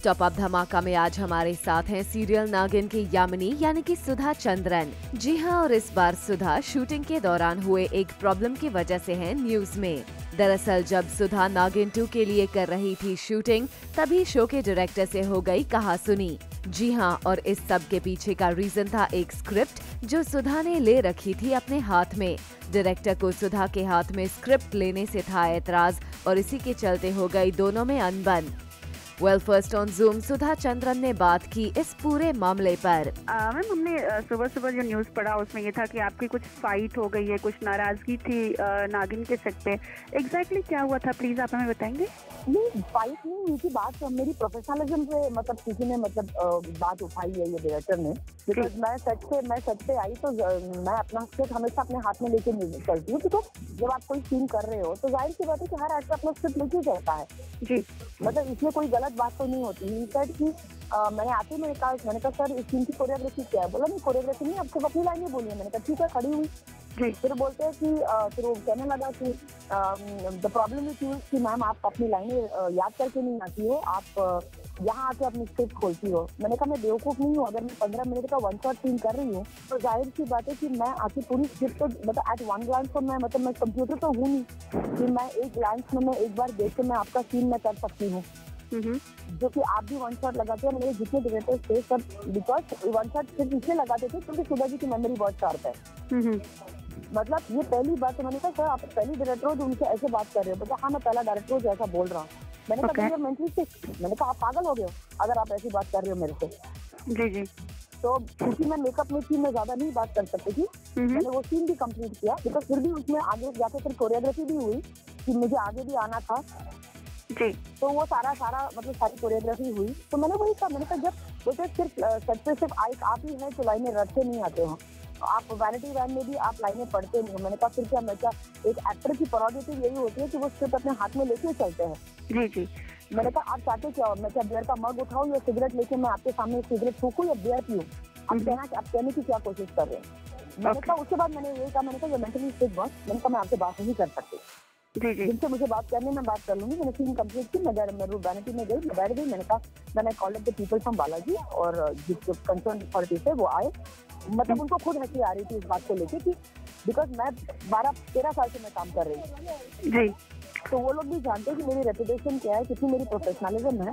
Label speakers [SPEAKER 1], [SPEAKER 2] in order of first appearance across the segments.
[SPEAKER 1] Top up धमाका में आज हमारे साथ हैं सीरियल नागिन की यामिनी यानी कि सुधा चंद्रन। जी हाँ, और इस बार सुधा शूटिंग के दौरान हुए एक प्रॉब्लम की वजह से है न्यूज में। दरअसल जब सुधा नागिन 2 के लिए कर रही थी शूटिंग, तभी शो के डायरेक्टर से हो गई कहासुनी। जी हाँ, और इस सब के पीछे का रीजन था एक स्क्रिप्ट जो सुधा ने ले रखी थी अपने हाथ में। डायरेक्टर को सुधा के हाथ में स्क्रिप्ट लेने से था एतराज और इसी के चलते हो गई दोनों में अनबन। Well, first on zoom Sudha Chandran ने बात की इस पूरे मामले पर।
[SPEAKER 2] मैम, हमने सुबह सुबह जो न्यूज़ पढ़ा उसमें ये था कि आपकी कुछ फाइट हो गई है, कुछ नाराजगी थी नागिन के सेट पे। एग्जैक्टली क्या हुआ था, प्लीज आप हमें बताएंगे?
[SPEAKER 3] नहीं, फाइट नहीं हुई थी। बात मेरी प्रोफेशनलिज्म पे मतलब किसी ने बात उठाई है ये डायरेक्टर ने। बिकॉज मैं सेट पे आई तो मैं अपना स्क्रिप्ट हमेशा अपने हाथ में लेके चलती हूँ। तो जब आप कोई सीन कर रहे हो तो जाहिर सी बात है कि हर एक्टर अपना स्क्रिप्ट लेके चलता है जी। मतलब इसमें कोई गलत बात तो नहीं होती। इनफैक्ट कि मैंने आते मैंने कहा सर इस सीन की कोरियोग्राफी क्या है? बोला नहीं, कोरियोग्राफी नहीं, आप सिर्फ अपनी लाइनें बोली है। मैंने कहा ठीक है, खड़ी हुई जी। फिर बोलते हैं कि फिर वो कहने लगा कि द प्रॉब्लम इज यू कि मैम आप अपनी लाइनें याद करके नहीं आती हो, आप यहाँ आके अपनी स्क्रिप्ट खोलती हो। मैंने कहा मैं बेवकूफ़ नहीं हूँ। अगर मैं 15 मिनट का वन शॉट सीन कर रही हूँ तो जाहिर सी बात है कि मैं आके पूरी स्क्रिप्ट तो मतलब एट वन ग्लांस तो मैं कंप्यूटर तो हूँ नहीं कि मैं एक ग्लांस में मैं एक बार देख के मैं आपका सीन में कर सकती हूँ। जो कि आप भी वन शॉट लगाते हैं। मेरे जितने डायरेक्टर्स थे सब बिकॉज वन शॉट सिर्फ इसलिए लगाते थे क्योंकि सुधा जी की मेमोरी बहुत शार्प है। मतलब ये पहली बात। मैंने कहा सर आप पहली डायरेक्टर हो जो उनसे ऐसे बात कर रहे हो? बोला हाँ मैं पहला डायरेक्टर हूँ जो ऐसा बोल रहा हूँ। मैंने कहा मेंटली सिक। मैंने कहा आप पागल हो गए हो अगर आप ऐसी बात कर रहे हो मेरे से। जी जी। तो क्योंकि मैं मेकअप में थी, मैं ज्यादा नहीं बात कर सकती थी। मैंने वो सीन भी कंप्लीट किया बिकॉज फिर भी उसमें आगे जाके फिर कोरियोग्राफी भी हुई कि मुझे आगे भी आना था जी। तो वो सारा मतलब सारी कोरियोग्राफी हुई। तो मैंने वही कहा, मैंने कहा जब बोलते सिर्फ सेट पे सिर्फ आप ही हैं तो लाइनें रटते नहीं आते हो, आप वैनिटी वैन में भी आप लाइनें पढ़ते नहीं हो। मैंने कहा फिर क्या मैं क्या एक एक्टर की प्रोडक्टिव यही होती है कि वो सिर्फ अपने हाथ में लेके चलते हैं जी जी। मैंने कहा आप चाहते क्या हो? मैं क्या बियर का मग उठाऊं या सिगरेट लेके मैं आपके सामने सिगरेट फूकूं या बियर पीऊं? आप कहने की क्या कोशिश कर रहे हैं? मैंने कहा उसके बाद मैंने यही कहा, मैंने कहा ये मेंटली स्टेट बॉस, मैंने कहा मैं आपसे बात नहीं कर सकती जी जी। जिनसे मुझे बात करनी मैं बात कर लूंगी। मैंने सीन कंप्लीट की, मैं वैनिटी में गई, मैं बैठ गई। मैंने कहा मैंने call the people from Balaji और जिस कंसर्न अथॉरिटी थे वो आए। मतलब उनको खुद हंसी आ रही थी इस बात को लेके कि बिकॉज मैं 12-13 साल से मैं काम कर रही हूँ जी। तो वो लोग भी जानते हैं कि मेरी रेपुटेशन क्या है, कितनी मेरी प्रोफेशनलिज्म है।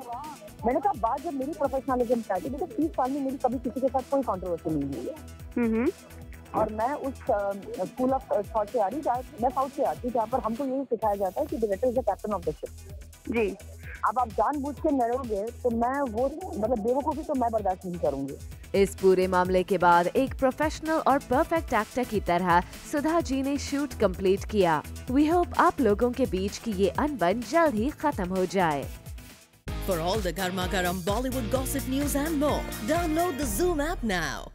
[SPEAKER 3] मैंने कहा बात जब मेरी प्रोफेशनलिज्म क्या है, बिकॉज 30 साल में मेरी कभी किसी के साथ कोई कॉन्ट्रोवर्सी नहीं हुई है। और मैं उस स्कूल ऑफ थॉट से आ रही, मैं साउथ से आती हूँ जहाँ पर हमको यही सिखाया जाता है कि director is the captain of the ship जी। अब आप जानबूझ के लड़ोगे तो मैं वो मतलब बेवकूफ़ी तो मैं बर्दाश्त नहीं करूंगी।
[SPEAKER 1] इस पूरे मामले के बाद एक प्रोफेशनल और परफेक्ट एक्टर की तरह सुधा जी ने शूट कंप्लीट किया। वी होप आप लोगों के बीच की ये अनबन जल्द ही खत्म हो जाए।
[SPEAKER 4] For all the Garma Garam Bollywood gossip news and more, download the Zoom app now.